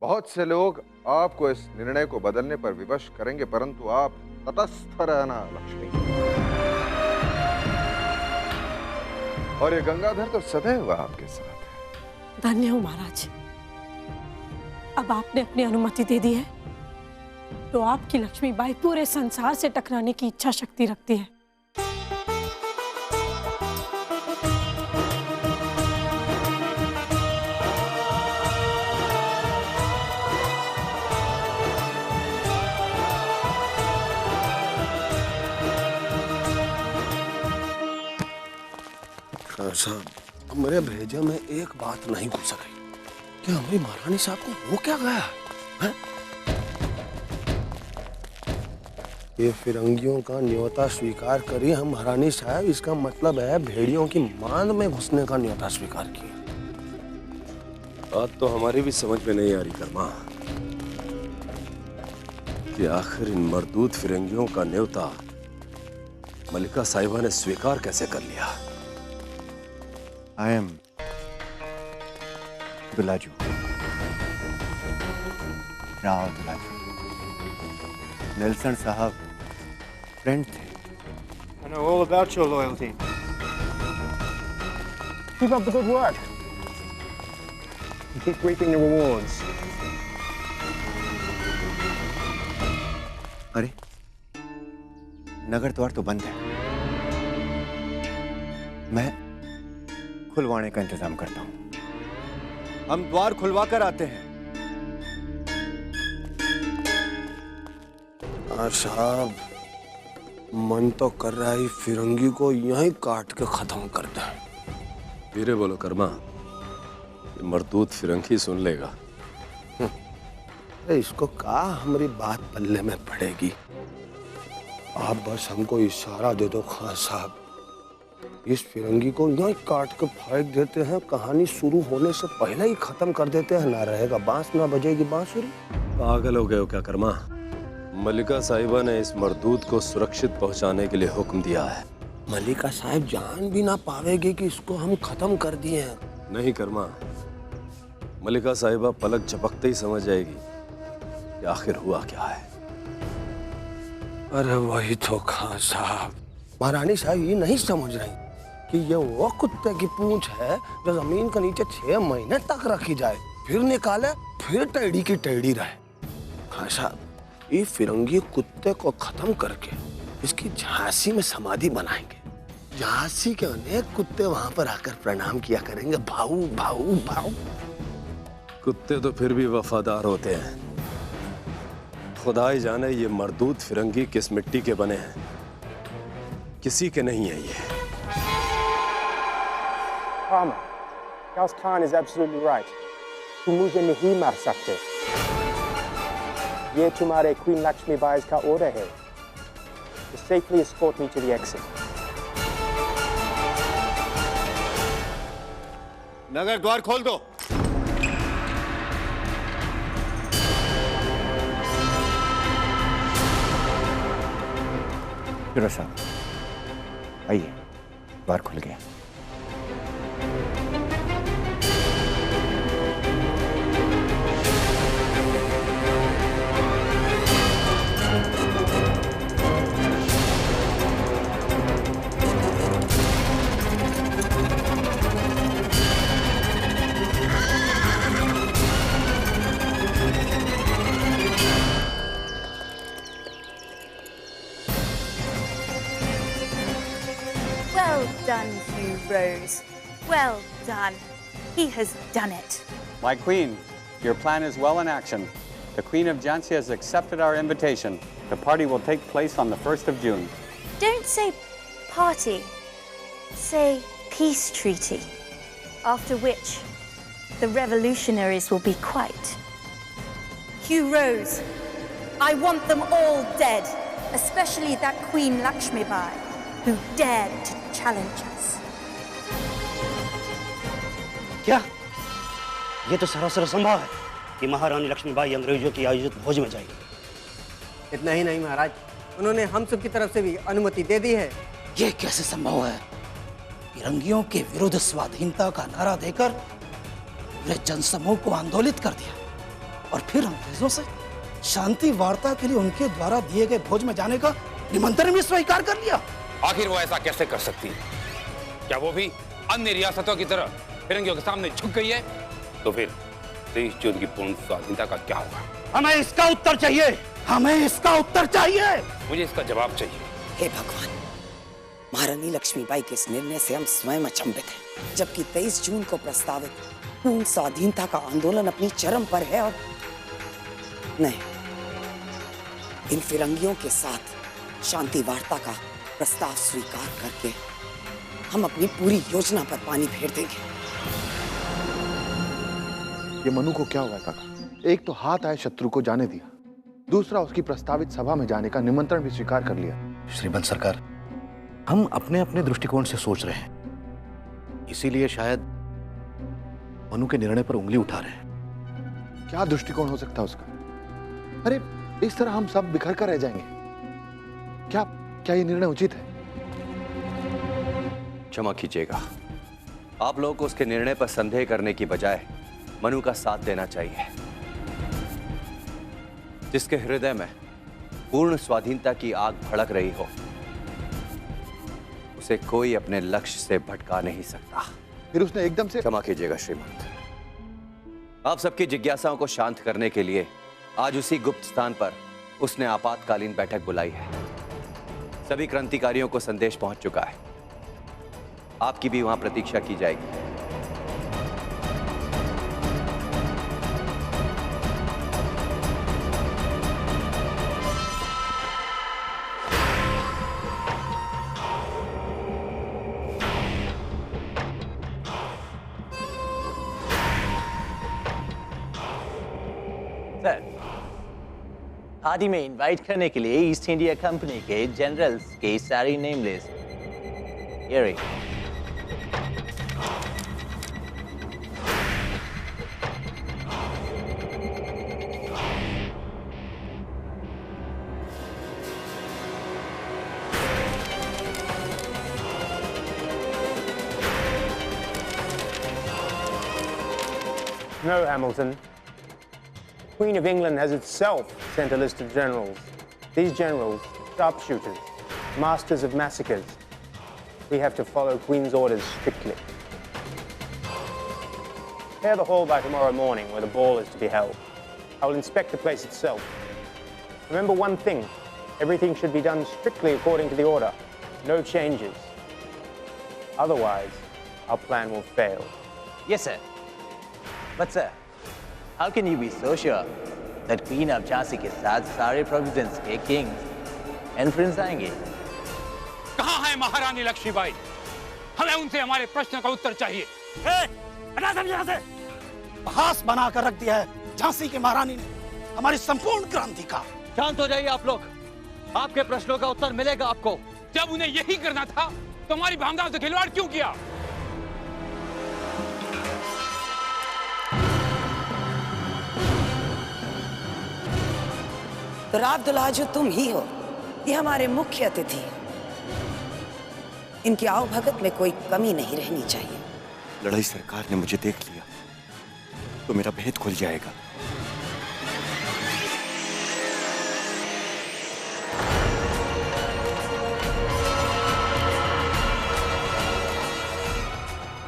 बहुत से लोग आपको इस निर्णय को बदलने पर विवश करेंगे, परंतु आप तटस्थ रहना लक्ष्मी। और ये गंगाधर तो सदैव आपके साथ है। धन्य हो महाराज। अब आपने अपनी अनुमति दे दी है तो आपकी लक्ष्मीबाई पूरे संसार से टकराने की इच्छा शक्ति रखती है। साहब, हमारे भेजे में एक बात नहीं घुस गई कि हमारी महारानी साहब को हो क्या गया है? ये फिरंगियों का न्योता स्वीकार करी हम महारानी साहब, इसका मतलब है भेड़ियों की मांद में घुसने का न्योता स्वीकार किया। बात तो हमारी भी समझ में नहीं आ रही कर्मा कि आखिर इन मर्दूद फिरंगियों का न्योता मलिका साहिबा ने स्वीकार कैसे कर लिया। I am Dulaju, Rao Dulaju. Nelson साहब फ्रेंड थे। I know all about your loyalty. Keep up the good work. Keep reaping the rewards. अरे, नगर द्वार तो बंद है। मैं खुलवाने का इंतजाम करता हूं। हम द्वार खुलवा कर आते हैं। साहब, मन तो कर रहा है फिरंगी को यहीं काट के खत्म कर दे। धीरे बोलो कर्मा, ये मर्दूद फिरंगी सुन लेगा। अरे इसको कहा हमारी बात पल्ले में पड़ेगी। आप बस हमको इशारा दे दो खान साहब, इस फिरंगी को यहीं काट के फेंक देते हैं, कहानी शुरू होने से पहले ही खत्म कर देते हैं। ना रहेगा बांस, ना बजेगी बांसुरी। पागल हो गए हो क्या कर्मा? मलिका साहिबा ने इस मर्दूद को सुरक्षित पहुंचाने के लिए हुक्म दिया है। मलिका साहब जान भी ना पावेगी कि इसको हम खत्म कर दिए हैं। नहीं कर्मा, मलिका साहिबा पलक झपकते ही समझ जाएगी कि आखिर हुआ क्या है। अरे वही तो खान साहब, महारानी साहब ये नहीं समझ रही कि ये वो कुत्ते की पूंछ है जो जमीन के नीचे 6 महीने तक रखी जाए, फिर निकाले, फिर टेढ़ी की टेढ़ी रहे। खान साहब, ये फिरंगी कुत्ते को खत्म करके इसकी झांसी में समाधि बनाएंगे। झांसी के अनेक कुत्ते वहां पर आकर प्रणाम किया करेंगे, भाऊ भाऊ भाऊ। कुत्ते तो फिर भी वफादार होते हैं। खुदा ही जाने ये मर्दूद फिरंगी किस मिट्टी के बने हैं, किसी के नहीं है ये। Rama, Ghaz Khan is absolutely right. तुम मुझे नहीं मार सकते। ये तुम्हारे क्वीन लक्ष्मी बाई का ऑर्डर है। To safely escort me to the exit. नगर द्वार खोल दो। फिरोज साहब आइए, द्वार खुल गया। Well done, Hugh Rose. Well done. He has done it. My queen, your plan is well in action. The Queen of Jansia has accepted our invitation. The party will take place on the 1st of June. Don't say party. Say peace treaty. After which, the revolutionaries will be quiet. Hugh Rose, I want them all dead, especially that Queen Lakshmi Bai, who dared to challenge us. क्या ये तो सरासर असंभव है कि महारानी लक्ष्मीबाई अंग्रेजों की आयोजित भोज में जाएगी। इतना ही नहीं महाराज, उन्होंने हम सब की तरफ से भी अनुमति दे दी है। ये कैसे संभव है? फिरंगियों के विरुद्ध स्वाधीनता का नारा देकर पूरे जनसमूह को आंदोलित कर दिया। और फिर अंग्रेजों से शांति वार्ता के लिए उनके द्वारा दिए गए भोज में जाने का निमंत्रण भी स्वीकार कर लिया। आखिर वो ऐसा कैसे कर सकती है? क्या वो भी अन्य रियासतों की तरह फिरंगियों के सामने झुक गई है? तो फिर 23 जून की पूर्ण स्वाधीनता का क्या होगा? हमें इसका उत्तर चाहिए, हमें इसका उत्तर चाहिए। मुझे इसका जवाब चाहिए। हे भगवान, महारानी लक्ष्मीबाई के इस निर्णय से हम स्वयं अचंभित हैं, जबकि 23 जून को प्रस्तावित पूर्ण स्वाधीनता का आंदोलन अपनी चरम पर है। और नहीं, इन फिरंगियों के साथ शांति वार्ता का प्रस्ताव स्वीकार करके हम अपनी पूरी योजना पर पानी फेर देंगे। ये मनु को क्या हुआ काका? एक तो हाथ आए शत्रु को जाने दिया, दूसरा उसकी प्रस्तावित सभा में जाने का निमंत्रण भी स्वीकार कर लिया। श्रीमंत सरकार, हम अपने अपने दृष्टिकोण से सोच रहे हैं, इसीलिए शायद मनु के निर्णय पर उंगली उठा रहे हैं। क्या दृष्टिकोण हो सकता है उसका? अरे इस तरह हम सब बिखर कर रह जाएंगे। क्या ये निर्णय उचित है? क्षमा कीजिएगा, आप लोगों को उसके निर्णय पर संदेह करने की बजाय मनु का साथ देना चाहिए, जिसके हृदय में पूर्ण स्वाधीनता की आग भड़क रही हो। उसे कोई अपने लक्ष्य से भटका नहीं सकता। फिर उसने एकदम से... क्षमा कीजिएगा श्रीमंत, आप सबकी जिज्ञासाओं को शांत करने के लिए आज उसी गुप्त स्थान पर उसने आपातकालीन बैठक बुलाई है। सभी क्रांतिकारियों को संदेश पहुंच चुका है, आपकी भी वहां प्रतीक्षा की जाएगी। सर, पार्टी में इनवाइट करने के लिए ईस्ट इंडिया कंपनी के जनरल्स की सारी नेम लिस्ट ये रही। No, Hamilton. Queen of England has itself sent a list of generals. These generals, sharpshooters, masters of massacres. We have to follow Queen's orders strictly. Prepare the hall by tomorrow morning where the ball is to be held. I will inspect the place itself. Remember one thing, everything should be done strictly according to the order. No changes. Otherwise, our plan will fail. Yes, sir. But sir, how can you be so sure that Queen of Jhansi के साथ सारे Providence के Kings and Prince आएंगे? कहाँ है महारानी लक्ष्मीबाई? हमें उनसे हमारे प्रश्न का उत्तर चाहिए। हटा समझ यहाँ से। बहास बनाकर रख दिया है झांसी की महारानी ने हमारी संपूर्ण क्रांति का। शांत हो जाइए आप लोग, आपके प्रश्नों का उत्तर मिलेगा आपको। जब उन्हें यही करना था तो हमारी भावनाओं से खिलवाड़ क्यों किया? तो राव दुल्हा जो तुम ही हो, ये हमारे मुख्य अतिथि हैं। इनकी आवभगत में कोई कमी नहीं रहनी चाहिए। लड़ाई सरकार ने मुझे देख लिया तो मेरा भेद खुल जाएगा।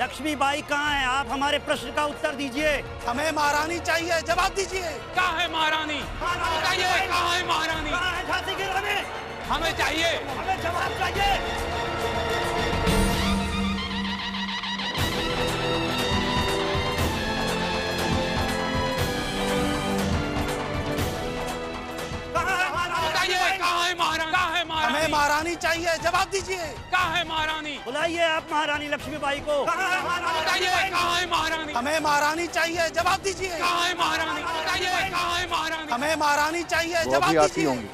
लक्ष्मीबाई कहाँ है? आप हमारे प्रश्न का उत्तर दीजिए। हमें महारानी चाहिए, जवाब दीजिए। कहाँ है महारानी? बताइए, कहाँ है महारानी? कहाँ है झांसी की रानी? हमें चाहिए, हमें जवाब चाहिए। हमें महारानी चाहिए, जवाब दीजिए। कहाँ है महारानी? बुलाइए आप महारानी लक्ष्मीबाई को। बताइए, कहाँ है महारानी? हमें महारानी चाहिए, जवाब दीजिए। कहाँ है महारानी? बताइए, कहाँ है महारानी? हमें महारानी चाहिए, वो जवाब भी आती दीजिए। होंगी।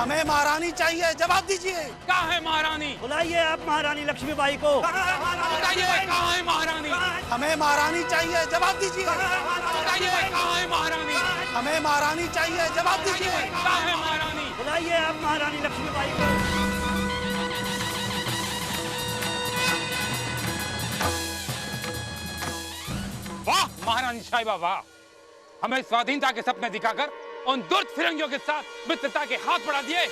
हमें महारानी चाहिए, जवाब दीजिए। कहाँ है महारानी? बुलाइए आप महारानी लक्ष्मीबाई को। बताइए कहाँ है महारानी? हमें महारानी चाहिए, जवाब दीजिए। बताइए कहाँ है महारानी? हमें महारानी चाहिए, जवाब दीजिए। कहाँ है महारानी? बुलाइए आप महारानी लक्ष्मीबाई को। वाह महारानी साहिबा वाह, हमें स्वाधीनता के सपने दिखाकर उन दुष्ट फिरंगियों के साथ मित्रता के हाथ बढ़ा दिए।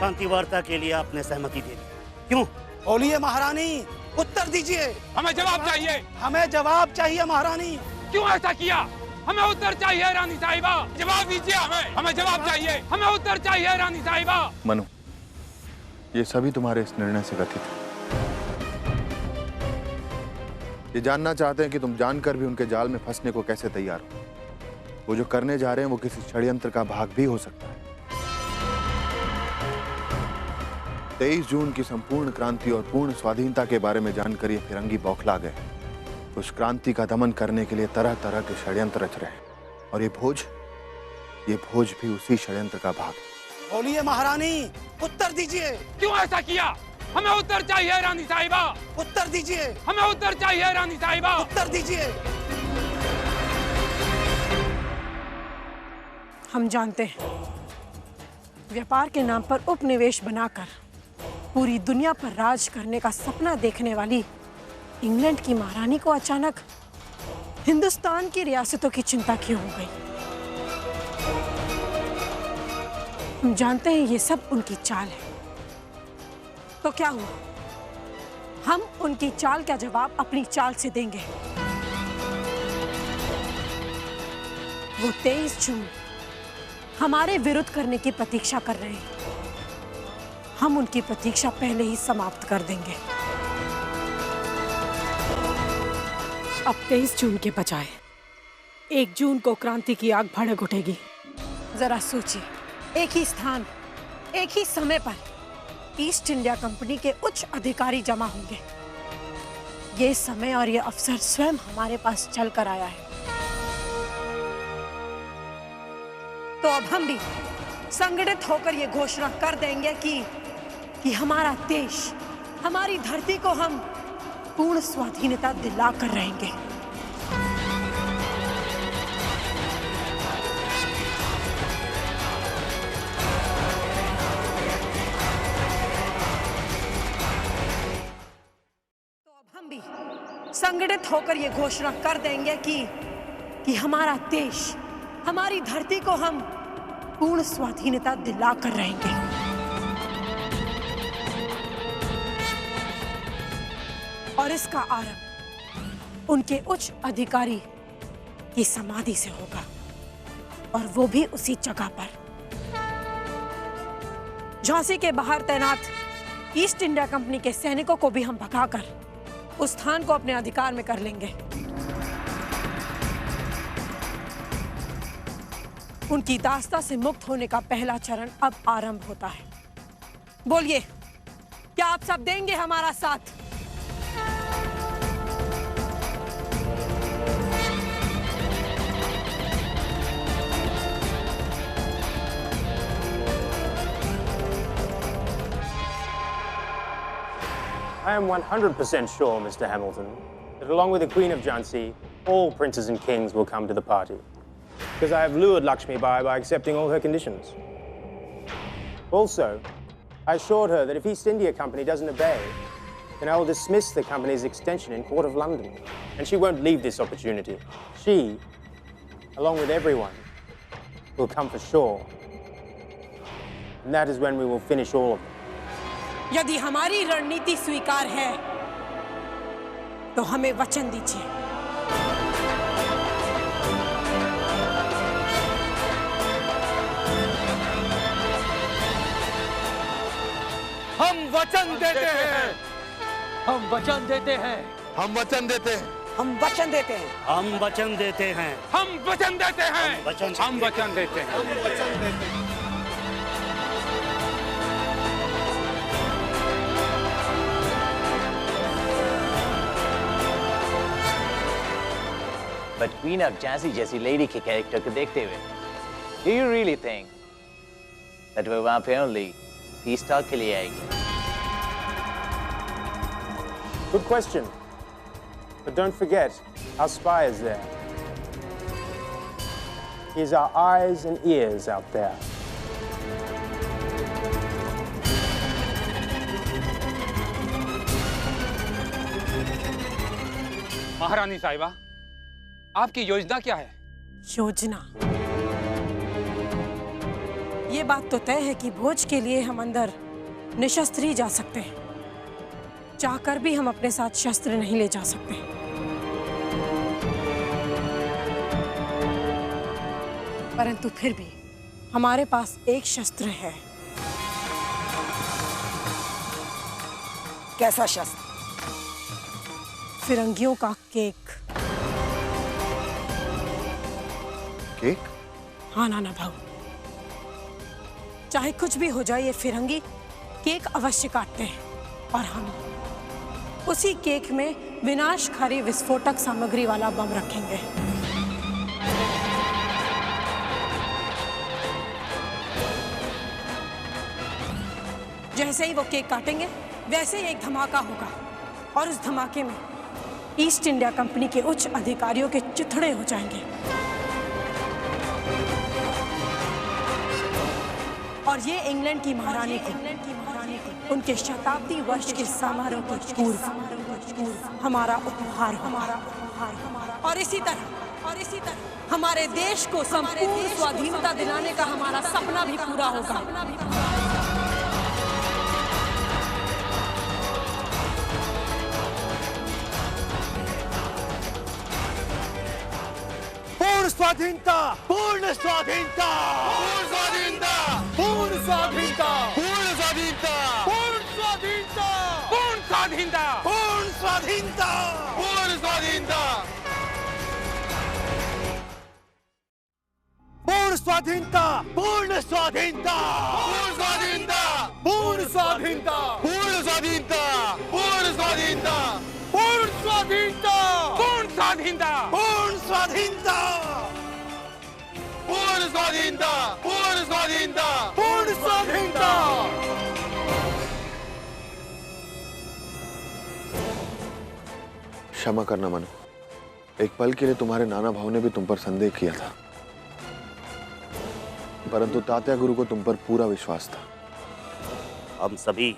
शांति वार्ता के लिए आपने सहमति दे दी, क्यों? बोलिए महारानी, उत्तर दीजिए। हमें जवाब चाहिए। हमें जवाब चाहिए महारानी। क्यों ऐसा किया? हमें उत्तर चाहिए रानी साहिबा, जवाब दीजिए। हमें जवाब चाहिए, हमें उत्तर चाहिए रानी साहिबा। मनु, ये सभी तुम्हारे इस निर्णय से व्यथित है। ये जानना चाहते हैं कि तुम जानकर भी उनके जाल में फंसने को कैसे तैयार हो। वो जो करने जा रहे हैं वो किसी षड्यंत्र का भाग भी हो सकता है। 23 जून की संपूर्ण क्रांति और पूर्ण स्वाधीनता के बारे में जानकर ये फिरंगी बौखला गए। उस क्रांति का दमन करने के लिए तरह तरह के षड्यंत्र रच रहे हैं और ये भोज भी उसी षड्यंत्र का भाग है। बोलिए महारानी, उत्तर दीजिए। क्यों ऐसा किया? हमें उत्तर चाहिए रानी साहिबा। उत्तर दीजिए। हमें उत्तर चाहिए रानी साहिबा। उत्तर दीजिए। हम जानते हैं व्यापार के नाम पर उपनिवेश बनाकर पूरी दुनिया पर राज करने का सपना देखने वाली इंग्लैंड की महारानी को अचानक हिंदुस्तान की रियासतों की चिंता क्यों हो गई। हम जानते हैं ये सब उनकी चाल है। तो क्या हुआ? हम उनकी चाल का जवाब अपनी चाल से देंगे। वो 23 जून हमारे विरुद्ध करने की प्रतीक्षा कर रहे हैं। हम उनकी प्रतीक्षा पहले ही समाप्त कर देंगे। अब 23 जून के बजाय 1 जून को क्रांति की आग भड़क उठेगी। जरा सोचिए, एक ही स्थान, एक ही समय पर ईस्ट इंडिया कंपनी के उच्च अधिकारी जमा होंगे। ये समय और ये अवसर स्वयं हमारे पास चल कर आया है। तो अब हम भी संगठित होकर ये घोषणा कर देंगे कि हमारा देश, हमारी धरती को हम पूर्ण स्वाधीनता दिलाकर रहेंगे। तो अब हम भी संगठित होकर ये घोषणा कर देंगे कि हमारा देश, हमारी धरती को हम पूर्ण स्वाधीनता दिलाकर रहेंगे। और इसका आरंभ उनके उच्च अधिकारी की समाधि से होगा, और वो भी उसी जगह पर। झांसी के बाहर तैनात ईस्ट इंडिया कंपनी के सैनिकों को भी हम भगाकर उस स्थान को अपने अधिकार में कर लेंगे। उनकी दास्ता से मुक्त होने का पहला चरण अब आरंभ होता है। बोलिए, क्या आप सब देंगे हमारा साथ? I am 100% sure, Mr. Hamilton, that along with the Queen of Jhansi, all princes and kings will come to the party. Because I have lured Lakshmi Bai by accepting all her conditions. Also, I assured her that if East India Company doesn't obey, then I will dismiss the company's extension in Court of London. And she won't leave this opportunity. She, along with everyone, will come for sure. And that is when we will finish all of them. यदि हमारी रणनीति स्वीकार है तो हमें वचन दीजिए। हम वचन देते हैं। हम वचन देते हैं। हम वचन देते हैं। हम वचन देते हैं। हम वचन देते हैं। हम वचन देते हैं। हम वचन देते हैं। हम वचन देते हैं। But Queen of Jhansi जैसी lady के character को देखते हुए, do you really think that वो वहाँ पे only peace talk के लिए आएगी? Good question. But don't forget, our spy is there. He's our eyes and ears out there. महारानी साहिबा, आपकी योजना क्या है? योजना? ये बात तो तय है कि भोज के लिए हम अंदर निशस्त्र ही जा सकते हैं। चाहकर भी हम अपने साथ शस्त्र नहीं ले जा सकते। परंतु फिर भी हमारे पास एक शस्त्र है। कैसा शस्त्र? फिरंगियों का केक। केक? हाँ नाना भाऊ, चाहे कुछ भी हो जाए, ये फिरंगी केक अवश्य काटते हैं और हम उसी केक में विनाशकारी विस्फोटक सामग्री वाला बम रखेंगे। जैसे ही वो केक काटेंगे, वैसे ही एक धमाका होगा और उस धमाके में ईस्ट इंडिया कंपनी के उच्च अधिकारियों के चिथड़े हो जाएंगे और ये इंग्लैंड की महारानी को उनके शताब्दी वर्ष के समारोह के पूर्व हमारा उपहार और इसी तरह हमारे देश को संपूर्ण स्वाधीनता दिलाने का हमारा सपना भी पूरा होगा। पूर्ण स्वाधीनता, पूर्ण स्वाधीनता, पूर्ण स्वाधीनता, पूर्ण स्वाधीनता, पूर्ण स्वाधीनता, पूर्ण स्वाधीनता, पूर्ण स्वाधीनता, पूर्ण स्वाधीनता, पूर्ण स्वाधीनता, पूर्ण स्वाधीनता, पूर्ण स्वाधीनता, पूर्ण स्वाधीनता, पूर्ण स्वाधीनता, पूर्ण स्वाधीनता, पूर्ण स्वाधीनता, पूर्ण स्वाधीनता, पूर्ण स्वाधीनता, पूर्ण स्वाधीनता, पूर्ण स्वाधीनता, पूर्ण स्वाधीनता। क्षमा करना मनु, एक पल के लिए तुम्हारे नाना भाव ने भी तुम पर संदेह किया था, परंतु तात्या गुरु को तुम पर पूरा विश्वास था। हम सभी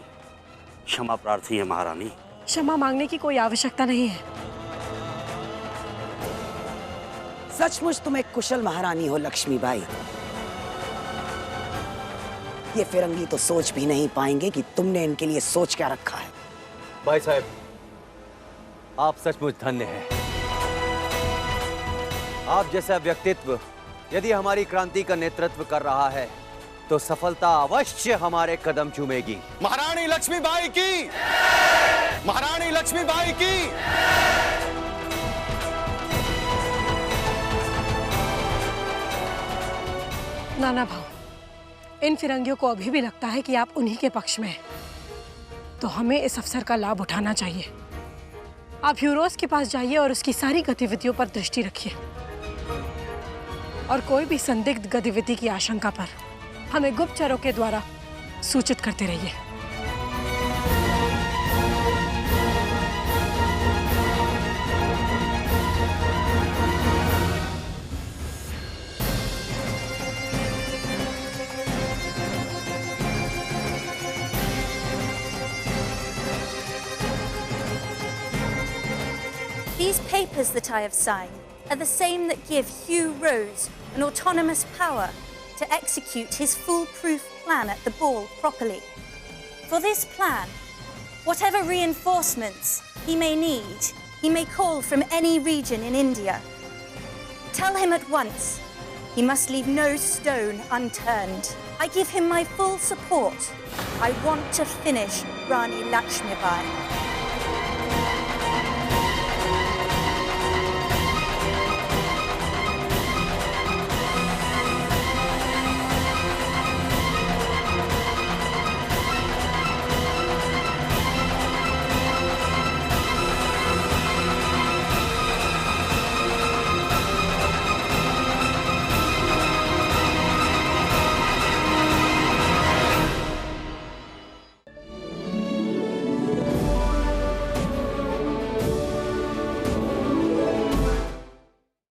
क्षमा प्रार्थी हैं महारानी। क्षमा मांगने की कोई आवश्यकता नहीं है। सचमुच तुम एक कुशल महारानी हो लक्ष्मीबाई। ये फिरंगी तो सोच भी नहीं पाएंगे कि तुमने इनके लिए सोच क्या रखा है। भाई साहब, आप सचमुच धन्य हैं। आप जैसा व्यक्तित्व यदि हमारी क्रांति का नेतृत्व कर रहा है तो सफलता अवश्य हमारे कदम चूमेगी। महारानी लक्ष्मीबाई की, महारानी लक्ष्मीबाई की। नाना भाव, इन फिरंगियों को अभी भी लगता है कि आप उन्हीं के पक्ष में हैं, तो हमें इस अवसर का लाभ उठाना चाहिए। आप ह्यूरोस के पास जाइए और उसकी सारी गतिविधियों पर दृष्टि रखिए और कोई भी संदिग्ध गतिविधि की आशंका पर हमें गुप्तचरों के द्वारा सूचित करते रहिए। These papers that I have signed are the same that give Hugh Rose an autonomous power to execute his foolproof plan at the ball properly. For this plan, whatever reinforcements he may need, he may call from any region in India. Tell him at once, he must leave no stone unturned. I give him my full support. I want to finish Rani Lakshmibai.